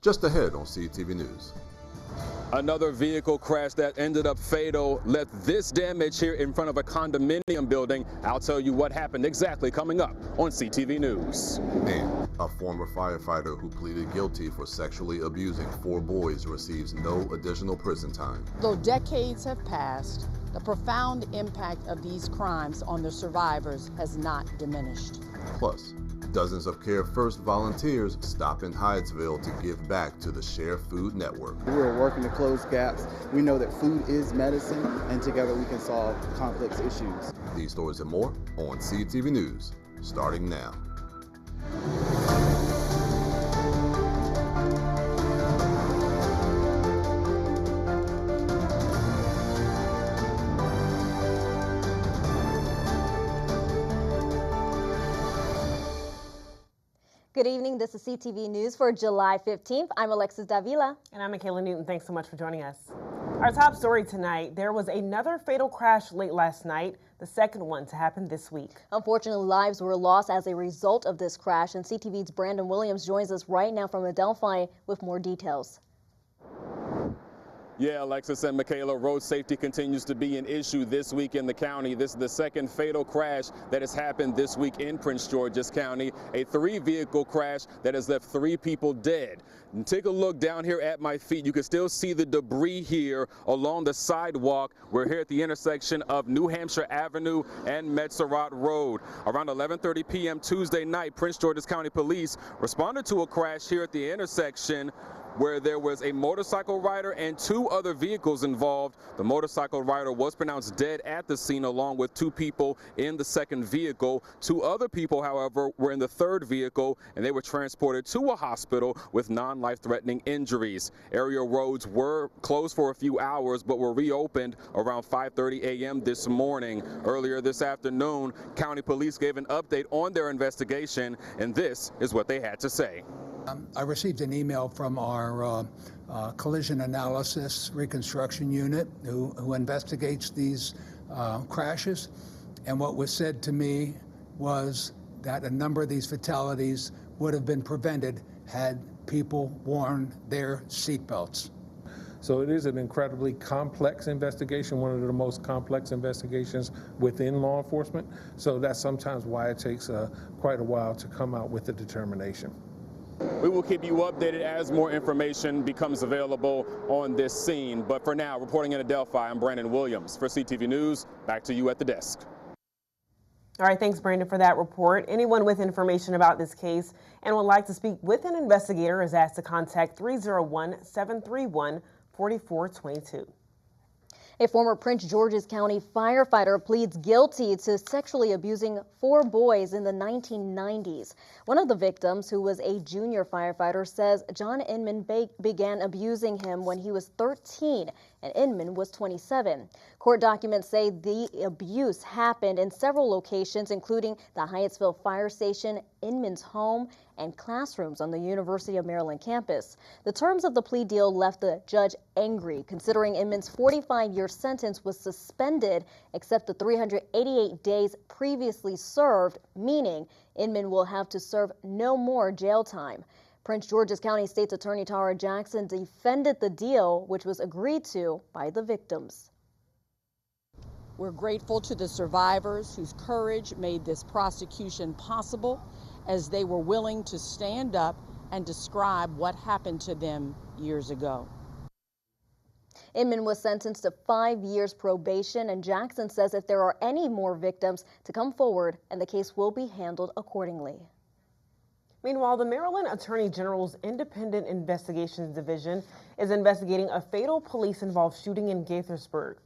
Just ahead on CTV News. Another vehicle crash that ended up fatal left this damage here in front of a condominium building. I'll tell you what happened exactly coming up on CTV News. And a former firefighter who pleaded guilty for sexually abusing 4 boys receives no additional prison time. Though decades have passed, the profound impact of these crimes on the survivors has not diminished. Plus, dozens of Care First volunteers stop in Hyattsville to give back to the Share Food Network. We're working to close gaps. We know that food is medicine, and together we can solve complex issues. These stories and more on CTV News, starting now. Good evening. This is CTV News for July 15th. I'm Alexis Davila. And I'm Michaela Newton. Thanks so much for joining us. Our top story tonight, there was another fatal crash late last night, the second one to happen this week. Unfortunately, lives were lost as a result of this crash, and CTV's Brandon Williams joins us right now from Adelphi with more details. Yeah, Alexis and Michaela, road safety continues to be an issue this week in the county. This is the second fatal crash that has happened this week in Prince George's County, a 3-vehicle crash that has left 3 people dead. And take a look down here at my feet. You can still see the debris here along the sidewalk. We're here at the intersection of New Hampshire Avenue and Metzeroth Road. Around 11:30 p.m. Tuesday night, Prince George's County Police responded to a crash here at the intersection where there was a motorcycle rider and 2 other vehicles involved. The motorcycle rider was pronounced dead at the scene along with 2 people in the second vehicle. 2 other people, however, were in the third vehicle and they were transported to a hospital with non-life-threatening injuries. Area roads were closed for a few hours but were reopened around 5:30 a.m. this morning. Earlier this afternoon, County Police gave an update on their investigation, and this is what they had to say. I received an email from our collision analysis reconstruction unit who investigates these crashes. And what was said to me was that a number of these fatalities would have been prevented had people worn their seatbelts. So it is an incredibly complex investigation, one of the most complex investigations within law enforcement. So that's sometimes why it takes quite a while to come out with a determination. We will keep you updated as more information becomes available on this scene. But for now, reporting in Adelphi, I'm Brandon Williams. For CTV News, back to you at the desk. All right, thanks, Brandon, for that report. Anyone with information about this case and would like to speak with an investigator is asked to contact 301-731-4422. A former Prince George's County firefighter pleads guilty to sexually abusing 4 boys in the 1990s. One of the victims, who was a junior firefighter, says John Inman began abusing him when he was 13 and Inman was 27. Court documents say the abuse happened in several locations, including the Hyattsville Fire Station, Inman's home, and classrooms on the University of Maryland campus. The terms of the plea deal left the judge angry, considering Inman's 45-year sentence was suspended except the 388 days previously served, meaning Inman will have to serve no more jail time. Prince George's County State's Attorney Tara Jackson defended the deal, which was agreed to by the victims. We're grateful to the survivors whose courage made this prosecution possible, as they were willing to stand up and describe what happened to them years ago. Inman was sentenced to 5 years probation, and Jackson says if there are any more victims to come forward, and the case will be handled accordingly. Meanwhile, the Maryland Attorney General's Independent Investigations Division is investigating a fatal police-involved shooting in Gaithersburg.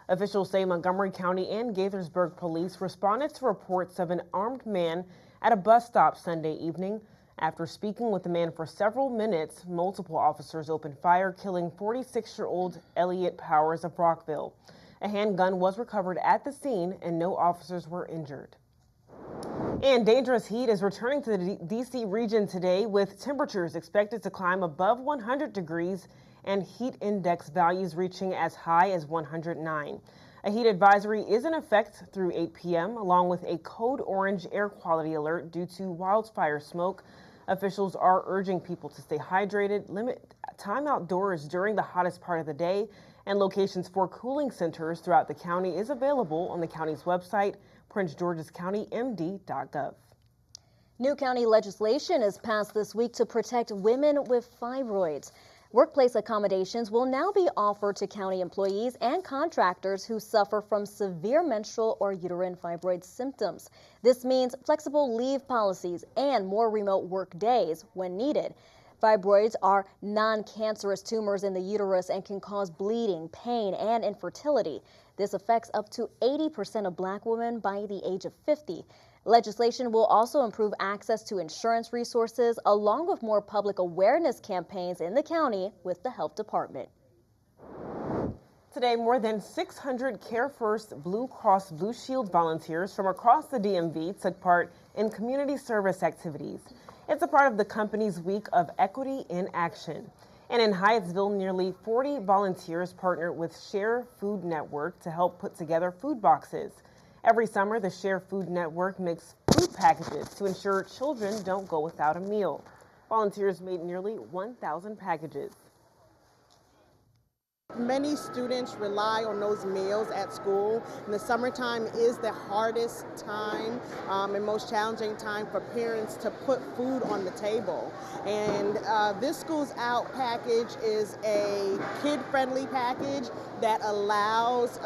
Officials say Montgomery County and Gaithersburg police responded to reports of an armed man at a bus stop Sunday evening. After speaking with the man for several minutes, multiple officers opened fire, killing 46-year-old Elliot Powers of Rockville. A handgun was recovered at the scene and no officers were injured. And dangerous heat is returning to the D.C. region today, with temperatures expected to climb above 100 degrees and heat index values reaching as high as 109. A heat advisory is in effect through 8 p.m. along with a code orange air quality alert due to wildfire smoke. Officials are urging people to stay hydrated, limit time outdoors during the hottest part of the day, and locations for cooling centers throughout the county is available on the county's website, princegeorgescountymd.gov. New county legislation is passed this week to protect women with fibroids. Workplace accommodations will now be offered to county employees and contractors who suffer from severe menstrual or uterine fibroid symptoms. This means flexible leave policies and more remote work days when needed. Fibroids are non-cancerous tumors in the uterus and can cause bleeding, pain, and infertility. This affects up to 80% of Black women by the age of 50. Legislation will also improve access to insurance resources, along with more public awareness campaigns in the county with the health department. Today, more than 600 Care First Blue Cross Blue Shield volunteers from across the DMV took part in community service activities. It's a part of the company's week of Equity in Action. And in Hyattsville, nearly 40 volunteers partnered with Share Food Network to help put together food boxes. Every summer, the Share Food Network makes food packages to ensure children don't go without a meal. Volunteers made nearly 1,000 packages. Many students rely on those meals at school, and the summertime is the hardest time and most challenging time for parents to put food on the table. And this School's Out package is a kid-friendly package that allows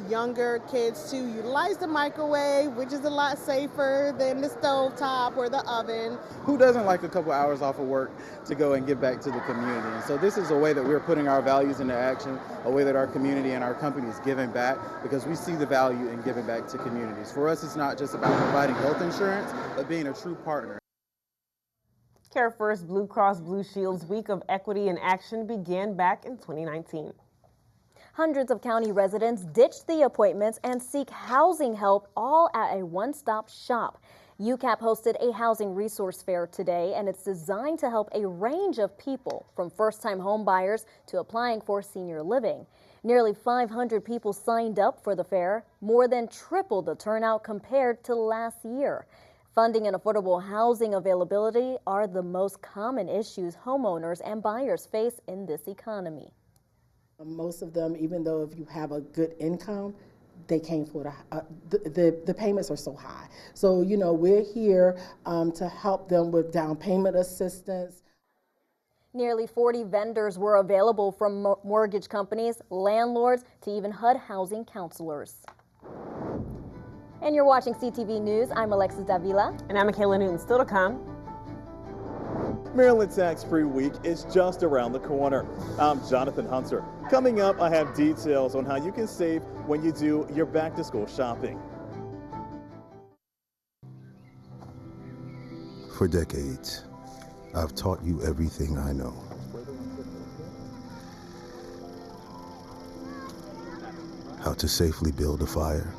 younger kids to utilize the microwave, which is a lot safer than the stovetop or the oven. Who doesn't like a couple hours off of work to go and give back to the community? And so this is a way that we're putting our values into action, a way that our community and our company is giving back, because we see the value in giving back to communities. For us, it's not just about providing health insurance, but being a true partner. Care First Blue Cross Blue Shield's Week of Equity in Action began back in 2019. Hundreds of county residents ditched the appointments and seek housing help, all at a one-stop shop. UCAP hosted a housing resource fair today, and it's designed to help a range of people, from first-time home buyers to applying for senior living. Nearly 500 people signed up for the fair, more than triple the turnout compared to last year. Funding and affordable housing availability are the most common issues homeowners and buyers face in this economy. Most of them, even though if you have a good income, they can't afford the payments are so high. So, you know, we're here to help them with down payment assistance. Nearly 40 vendors were available, from mortgage companies, landlords, to even HUD housing counselors. And you're watching CTV News. I'm Alexis Davila. And I'm Michaela Newton. Still to come. Maryland Tax-Free Week is just around the corner. I'm Jonathan Hunter. Coming up, I have details on how you can save when you do your back-to-school shopping. For decades, I've taught you everything I know. How to safely build a fire.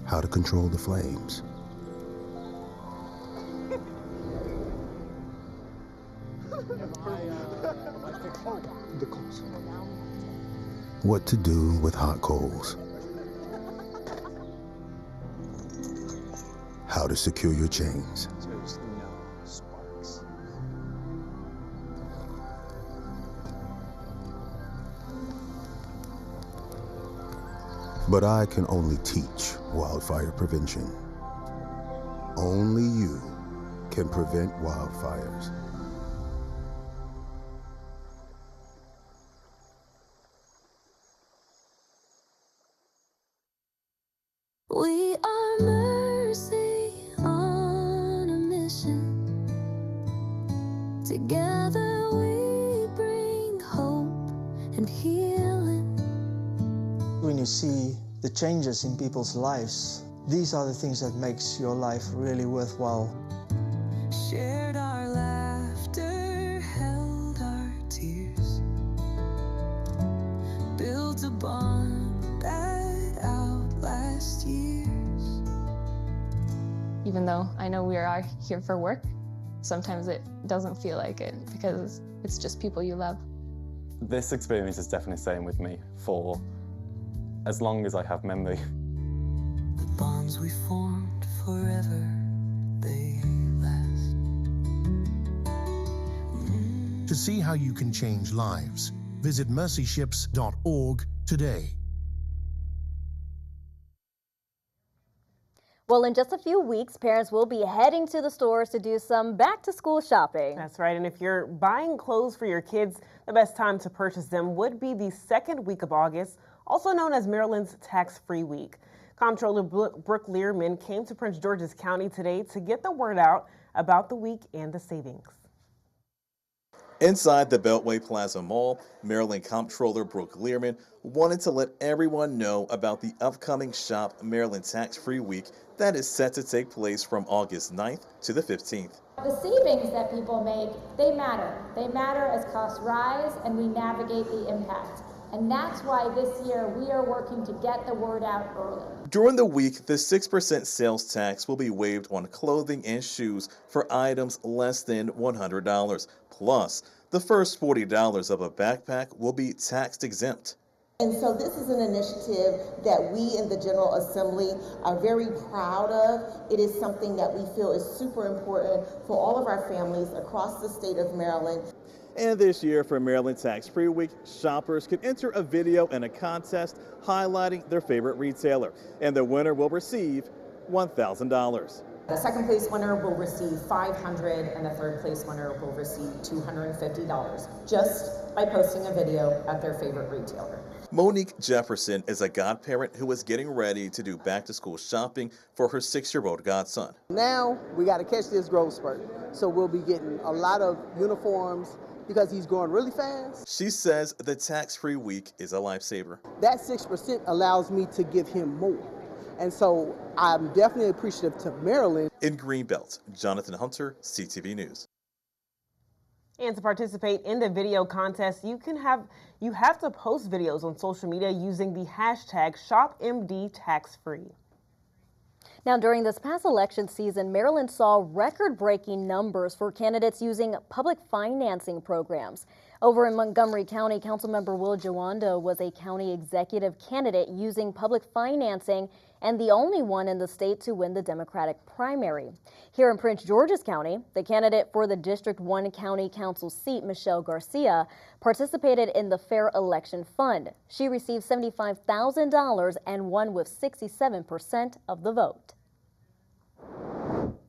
How to control the flames. What to do with hot coals. How to secure your chains. But I can only teach wildfire prevention. Only you can prevent wildfires. We are mercy on a mission. Together we bring hope and healing. When you see the changes in people's lives, these are the things that makes your life really worthwhile. Shared our laughter, held our tears, built a bond that outlasts years. Even though I know we are here for work, sometimes it doesn't feel like it because it's just people you love. This experience is definitely staying with me for as long as I have memory. bonds we formed forever, they last. To see how you can change lives, visit mercyships.org today. Well, in just a few weeks, parents will be heading to the stores to do some back-to-school shopping. That's right, and if you're buying clothes for your kids, the best time to purchase them would be the second week of August, also known as Maryland's tax-free week. Comptroller Brooke Learman came to Prince George's County today to get the word out about the week and the savings. Inside the Beltway Plaza Mall, Maryland Comptroller Brooke Learman wanted to let everyone know about the upcoming Shop Maryland Tax-Free Week that is set to take place from August 9th to the 15th. The savings that people make, they matter. They matter as costs rise and we navigate the impact. And that's why this year we are working to get the word out early. During the week, the 6% sales tax will be waived on clothing and shoes for items less than $100. Plus, the first $40 of a backpack will be tax exempt. And so this is an initiative that we in the General Assembly are very proud of. It is something that we feel is super important for all of our families across the state of Maryland. And this year for Maryland Tax-Free Week, shoppers can enter a video in a contest highlighting their favorite retailer, and the winner will receive $1,000. The second place winner will receive $500 and the third place winner will receive $250 just by posting a video at their favorite retailer. Monique Jefferson is a godparent who is getting ready to do back-to-school shopping for her 6-year-old godson. Now we got to catch this growth spurt, so we'll be getting a lot of uniforms because he's growing really fast. She says the tax-free week is a lifesaver. That 6% allows me to give him more. And so I'm definitely appreciative to Maryland. In Greenbelt, Jonathan Hunter, CTV News. And to participate in the video contest, you have to post videos on social media using the hashtag ShopMDTaxFree. Now, during this past election season, Maryland saw record-breaking numbers for candidates using public financing programs. Over in Montgomery County, Councilmember Will Jawando was a county executive candidate using public financing and the only one in the state to win the Democratic primary. Here in Prince George's County, the candidate for the District 1 County Council seat, Michelle Garcia, participated in the Fair Election Fund. She received $75,000 and won with 67% of the vote.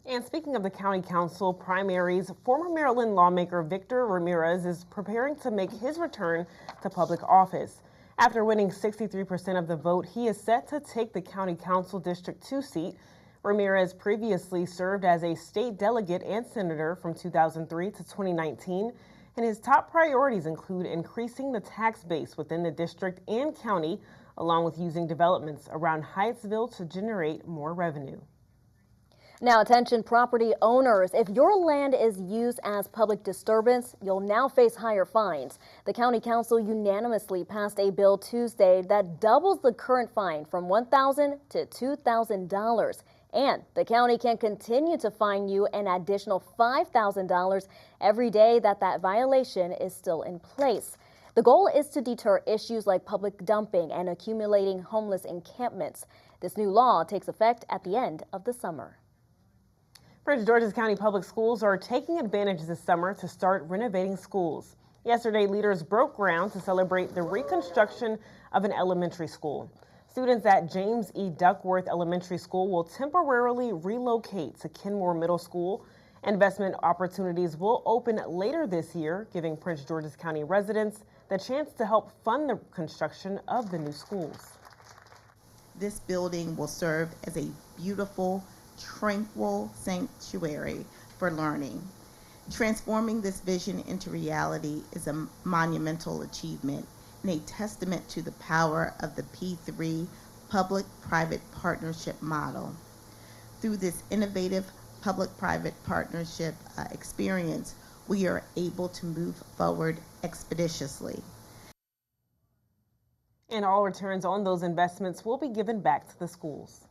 And speaking of the county council primaries, former Maryland lawmaker Victor Ramirez is preparing to make his return to public office. After winning 63% of the vote, he is set to take the county council District 2 seat. Ramirez previously served as a state delegate and senator from 2003 to 2019, and his top priorities include increasing the tax base within the district and county, along with using developments around Hyattsville to generate more revenue. Now, attention property owners, if your land is used as public disturbance, you'll now face higher fines. The County Council unanimously passed a bill Tuesday that doubles the current fine from $1,000 to $2,000. And the county can continue to fine you an additional $5,000 every day that violation is still in place. The goal is to deter issues like public dumping and accumulating homeless encampments. This new law takes effect at the end of the summer. Prince George's County Public Schools are taking advantage this summer to start renovating schools. Yesterday, leaders broke ground to celebrate the reconstruction of an elementary school. Students at James E. Duckworth Elementary School will temporarily relocate to Kenmore Middle School. Investment opportunities will open later this year, giving Prince George's County residents the chance to help fund the construction of the new schools. This building will serve as a beautiful, tranquil sanctuary for learning. Transforming this vision into reality is a monumental achievement and a testament to the power of the P3 public-private partnership model. Through this innovative public-private partnership experience, we are able to move forward expeditiously. And all returns on those investments will be given back to the schools.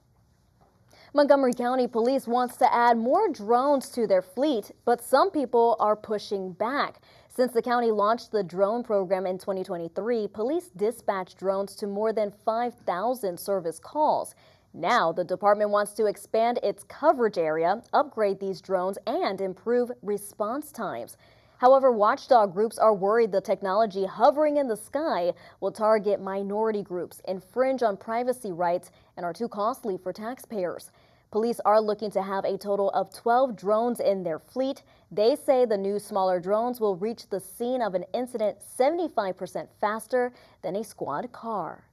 Montgomery County Police wants to add more drones to their fleet, but some people are pushing back. Since the county launched the drone program in 2023, police dispatched drones to more than 5,000 service calls. Now, the department wants to expand its coverage area, upgrade these drones, and improve response times. However, watchdog groups are worried the technology hovering in the sky will target minority groups, infringe on privacy rights, and are too costly for taxpayers. Police are looking to have a total of 12 drones in their fleet. They say the new smaller drones will reach the scene of an incident 75% faster than a squad car.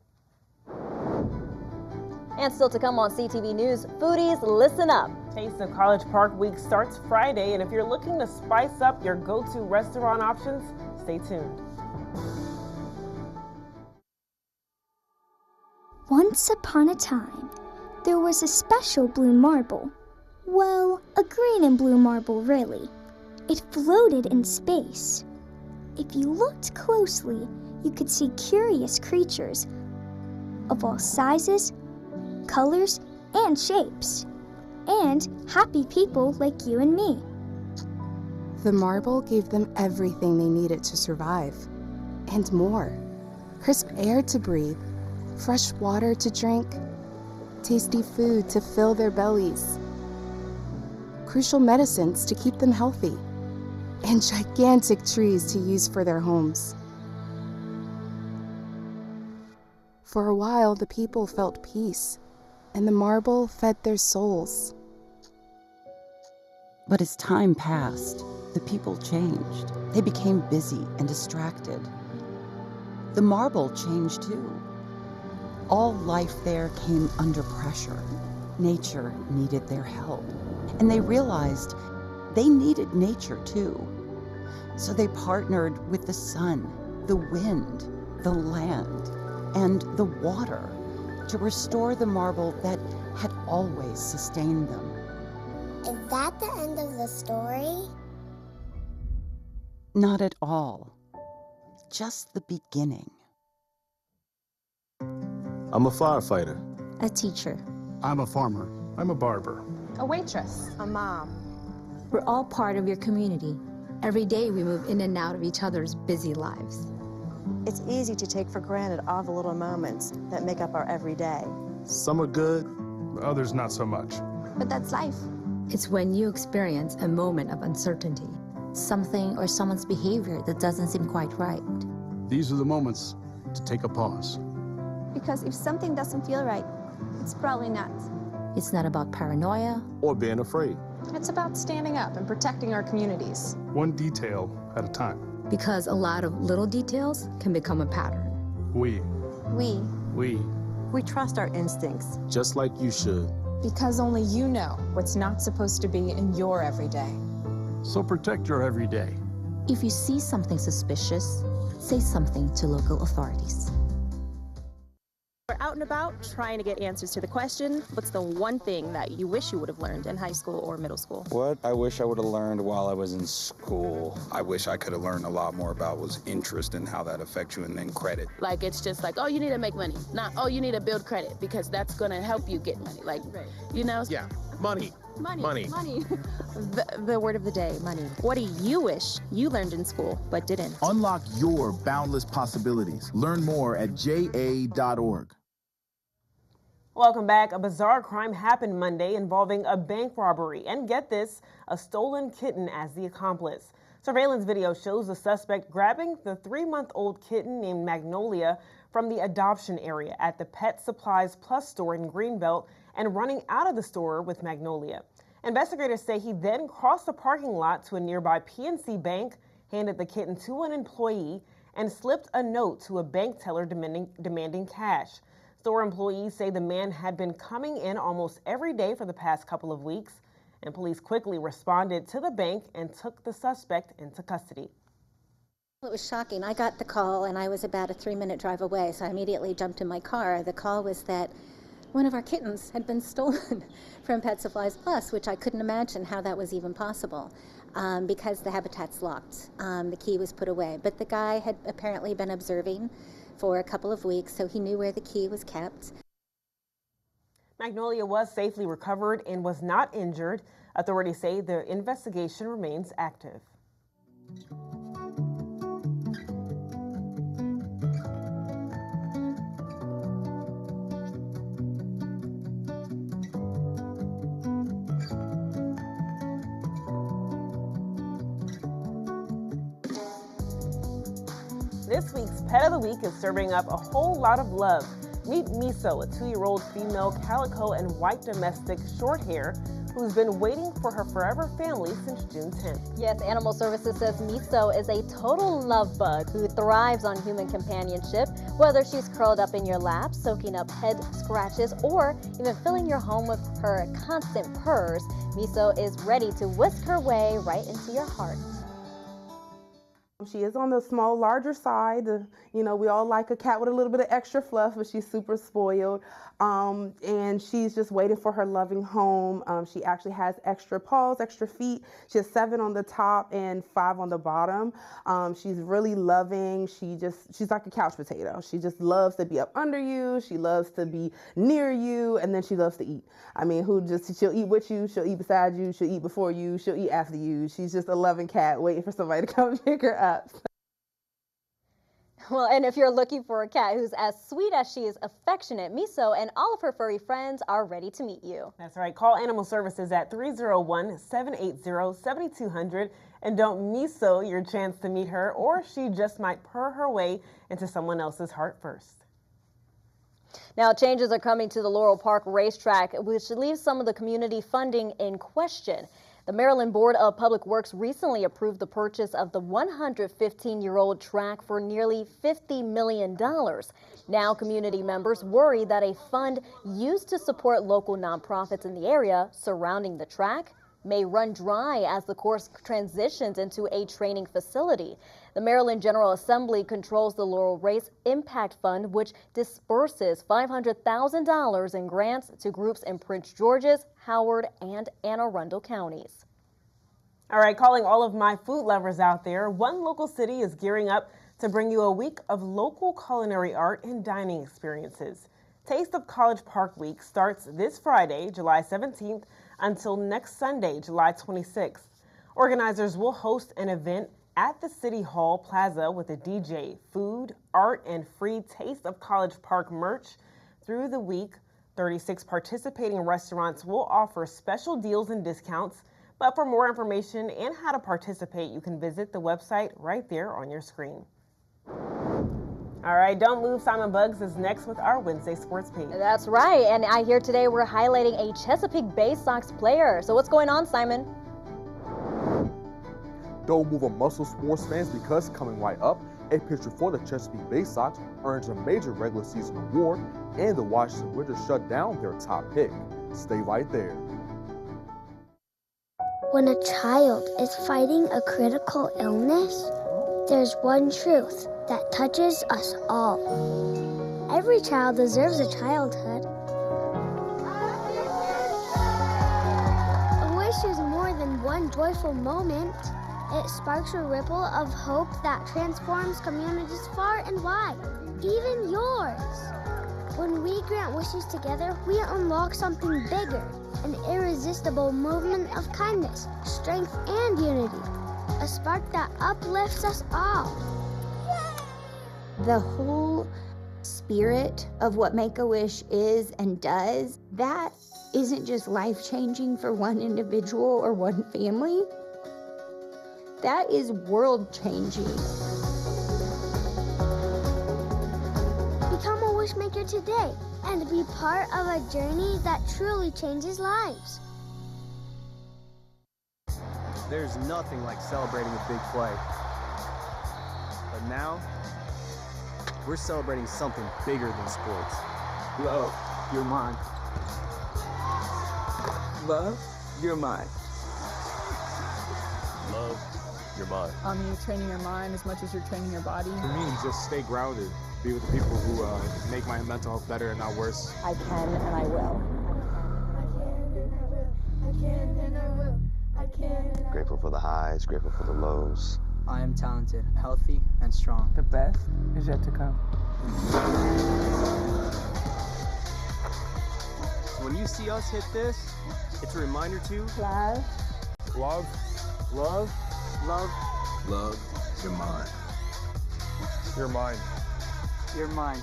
And still to come on CTV News, foodies, listen up. Taste of College Park Week starts Friday, and if you're looking to spice up your go-to restaurant options, stay tuned. Once upon a time, there was a special blue marble. Well, a green and blue marble, really. It floated in space. If you looked closely, you could see curious creatures of all sizes, colors, and shapes, and happy people like you and me. The marble gave them everything they needed to survive, and more. Crisp air to breathe, fresh water to drink, tasty food to fill their bellies, crucial medicines to keep them healthy, and gigantic trees to use for their homes. For a while, the people felt peace, and the marble fed their souls. But as time passed, the people changed. They became busy and distracted. The marble changed too. All life there came under pressure. Nature needed their help, and they realized they needed nature too. So they partnered with the sun, the wind, the land, and the water to restore the marble that had always sustained them. Is that the end of the story? Not at all. Just the beginning. I'm a firefighter. A teacher. I'm a farmer. I'm a barber. A waitress. A mom. We're all part of your community. Every day we move in and out of each other's busy lives. It's easy to take for granted all the little moments that make up our everyday. Some are good, others not so much. But that's life. It's when you experience a moment of uncertainty. Something or someone's behavior that doesn't seem quite right. These are the moments to take a pause. Because if something doesn't feel right, it's probably not. It's not about paranoia or being afraid. It's about standing up and protecting our communities. One detail at a time. Because a lot of little details can become a pattern. We trust our instincts. Just like you should. Because only you know what's not supposed to be in your everyday. So protect your everyday. If you see something suspicious, say something to local authorities. We're out and about trying to get answers to the question, what's the one thing that you wish you would have learned in high school or middle school? What I wish I would have learned while I was in school. I wish I could have learned a lot more about was interest and how that affects you, and then credit. Like, it's just like, oh, you need to make money. Not, oh, you need to build credit because that's going to help you get money. Like, you know? Yeah, money. Money. The word of the day, money. What do you wish you learned in school but didn't? Unlock your boundless possibilities. Learn more at ja.org. Welcome back. A bizarre crime happened Monday involving a bank robbery. And get this, a stolen kitten as the accomplice. Surveillance video shows the suspect grabbing the 3-month-old kitten named Magnolia from the adoption area at the Pet Supplies Plus store in Greenbelt and running out of the store with Magnolia. Investigators say he then crossed the parking lot to a nearby PNC bank, handed the kitten to an employee, and slipped a note to a bank teller demanding cash. Store employees say the man had been coming in almost every day for the past couple of weeks, and police quickly responded to the bank and took the suspect into custody. It was shocking. I got the call and I was about a 3-minute drive away, so I immediately jumped in my car. The call was that one of our kittens had been stolen from Pet Supplies Plus, which I couldn't imagine how that was even possible because the habitat's locked. The key was put away, but the guy had apparently been observing for a couple of weeks, so he knew where the key was kept. Magnolia was safely recovered and was not injured. Authorities say the investigation remains active. This week's Pet of the Week is serving up a whole lot of love. Meet Miso, a 2-year-old female calico and white domestic short hair who's been waiting for her forever family since June 10th. Yes, Animal Services says Miso is a total love bug who thrives on human companionship, whether she's curled up in your lap, soaking up head scratches, or even filling your home with her constant purrs. Miso is ready to whisk her way right into your heart. She is on the larger side. You know, we all like a cat with a little bit of extra fluff, but she's super spoiled. And she's just waiting for her loving home. She actually has extra paws, extra feet. She has 7 on the top and 5 on the bottom. She's really loving. She's like a couch potato. She just loves to be up under you. She loves to be near you, and then she loves to eat. I mean, she'll eat with you, she'll eat beside you, she'll eat before you, she'll eat after you. She's just a loving cat waiting for somebody to come pick her up. Well, and if you're looking for a cat who's as sweet as she is affectionate, Miso and all of her furry friends are ready to meet you. That's right. Call Animal Services at 301-780-7200 and don't miso your chance to meet her, or she just might purr her way into someone else's heart first. Now, changes are coming to the Laurel Park racetrack, which leaves some of the community funding in question. The Maryland Board of Public Works recently approved the purchase of the 115-year-old track for nearly $50 million. Now, community members worry that a fund used to support local nonprofits in the area surrounding the track may run dry as the course transitions into a training facility. The Maryland General Assembly controls the Laurel Race Impact Fund, which disperses $500,000 in grants to groups in Prince George's, Howard, and Anne Arundel counties. All right, calling all of my food lovers out there, one local city is gearing up to bring you a week of local culinary art and dining experiences. Taste of College Park Week starts this Friday, July 17th, until next Sunday, July 26th. Organizers will host an event at the City Hall Plaza with a DJ, food, art, and free Taste of College Park merch. Through the week, 36 participating restaurants will offer special deals and discounts. But for more information and how to participate, you can visit the website right there on your screen. All right, don't move. Simon Buggs is next with our Wednesday sports page. That's right, and I hear today we're highlighting a Chesapeake Bay Sox player. So what's going on, Simon? Don't move on, Muscle sports fans, because coming right up, a pitcher for the Chesapeake Bay Sox earns a major regular season award, and the Washington Wizards shut down their top pick. Stay right there. When a child is fighting a critical illness, there's one truth that touches us all. Every child deserves a childhood. A wish is more than one joyful moment. It sparks a ripple of hope that transforms communities far and wide, even yours. When we grant wishes together, we unlock something bigger, an irresistible movement of kindness, strength, and unity. A spark that uplifts us all. The whole spirit of what Make-A-Wish is and does, that isn't just life-changing for one individual or one family. That is world-changing. Become a wish maker today and be part of a journey that truly changes lives. There's nothing like celebrating a big play. But now, we're celebrating something bigger than sports. Love, you're mine. Love, you're mine. Love, you're mine. You're training your mind as much as you're training your body. For me, just stay grounded. Be with the people who make my mental health better and not worse. I can and I will. Grateful for the highs, grateful for the lows. I am talented, healthy, and strong. The best is yet to come. So when you see us hit this, it's a reminder to Love. Love. Love. Love. Love, you're mine. You're mine. You're mine.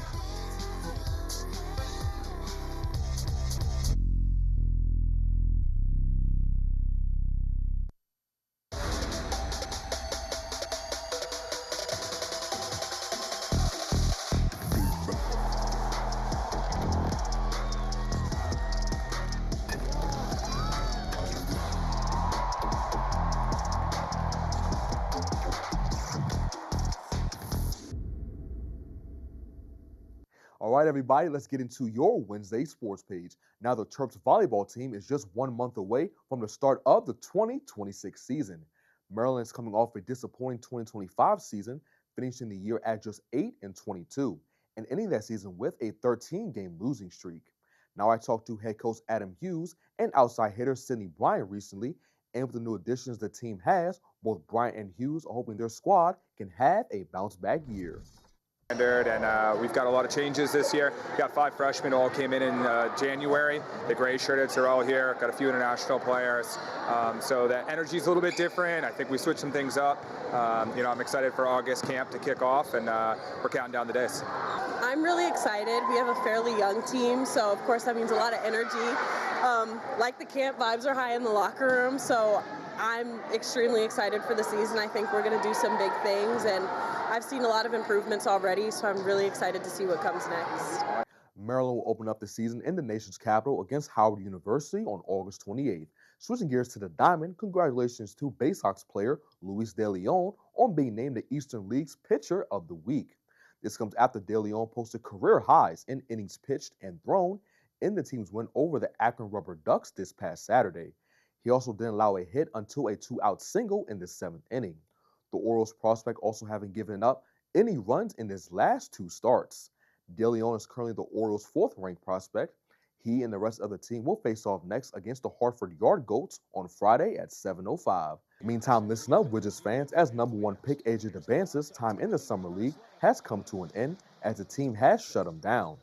All right, everybody, let's get into your Wednesday sports page. Now, the Terps volleyball team is just 1 month away from the start of the 2026 season. Maryland is coming off a disappointing 2025 season, finishing the year at just 8-22, and ending that season with a 13-game losing streak. Now, I talked to head coach Adam Hughes and outside hitter Sidney Bryant recently, and with the new additions the team has, both Bryant and Hughes are hoping their squad can have a bounce-back year. And we've got a lot of changes this year. We've got 5 freshmen who all came in January. The gray shirteds are all here. Got a few international players. So the energy's a little bit different. I think we switched some things up. I'm excited for August camp to kick off, and we're counting down the days. I'm really excited. We have a fairly young team, so of course that means a lot of energy. Like the camp, vibes are high in the locker room, so I'm extremely excited for the season. I think we're going to do some big things, and I've seen a lot of improvements already, so I'm really excited to see what comes next. Maryland will open up the season in the nation's capital against Howard University on August 28th. Switching gears to the Diamond, congratulations to Bay Sox player Luis De Leon on being named the Eastern League's Pitcher of the Week. This comes after De Leon posted career highs in innings pitched and thrown in the team's win over the Akron Rubber Ducks this past Saturday. He also didn't allow a hit until a 2-out single in the 7th inning. The Orioles prospect also haven't given up any runs in his last 2 starts. De Leon is currently the Orioles' 4th-ranked prospect. He and the rest of the team will face off next against the Hartford Yard Goats on Friday at 7:05. Meantime, listen up, Wizards fans, as #1 pick AJ DeBance's time in the Summer League has come to an end as the team has shut him down.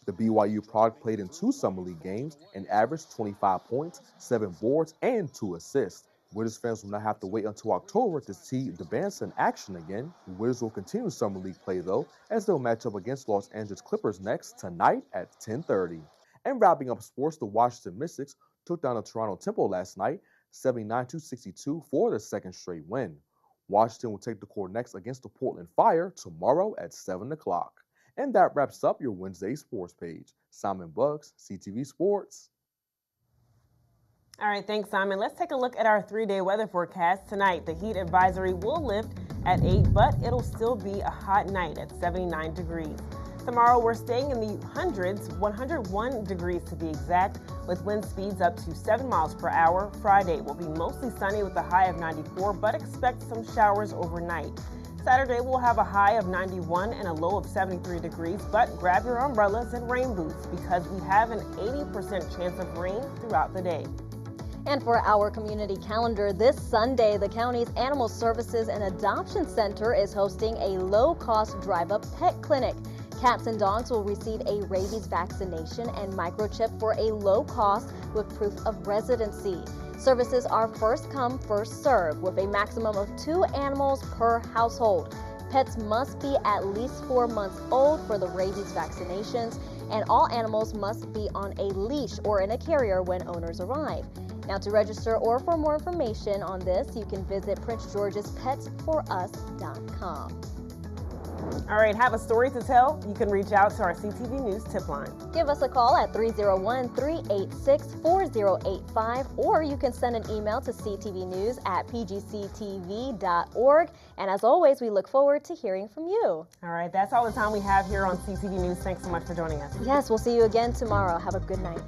The BYU product played in 2 Summer League games and averaged 25 points, 7 boards, and 2 assists. Wizards fans will not have to wait until October to see DeBance in action again. The Wizards will continue Summer League play, though, as they'll match up against Los Angeles Clippers next tonight at 10:30. And wrapping up sports, the Washington Mystics took down the Toronto Temple last night, 79-62 for their 2nd straight win. Washington will take the court next against the Portland Fire tomorrow at 7 o'clock. And that wraps up your Wednesday sports page. Simon Bucks, CTV Sports. All right, thanks, Simon. Let's take a look at our 3-day weather forecast. Tonight, the heat advisory will lift at 8, but it'll still be a hot night at 79 degrees. Tomorrow, we're staying in the hundreds, 101 degrees to be exact, with wind speeds up to 7 miles per hour. Friday will be mostly sunny with a high of 94, but expect some showers overnight. Saturday, we'll have a high of 91 and a low of 73 degrees, but grab your umbrellas and rain boots because we have an 80% chance of rain throughout the day. And for our community calendar, this Sunday, the county's Animal Services and Adoption Center is hosting a low-cost drive-up pet clinic. Cats and dogs will receive a rabies vaccination and microchip for a low cost with proof of residency. Services are first come, first served, with a maximum of 2 animals per household. Pets must be at least 4 months old for the rabies vaccinations, and all animals must be on a leash or in a carrier when owners arrive. Now, to register or for more information on this, you can visit PrinceGeorge'sPetsForUs.com. All right, have a story to tell? You can reach out to our CTV News tip line. Give us a call at 301-386-4085, or you can send an email to ctvnews@pgctv.org. And as always, we look forward to hearing from you. All right, that's all the time we have here on CTV News. Thanks so much for joining us. Yes, we'll see you again tomorrow. Have a good night.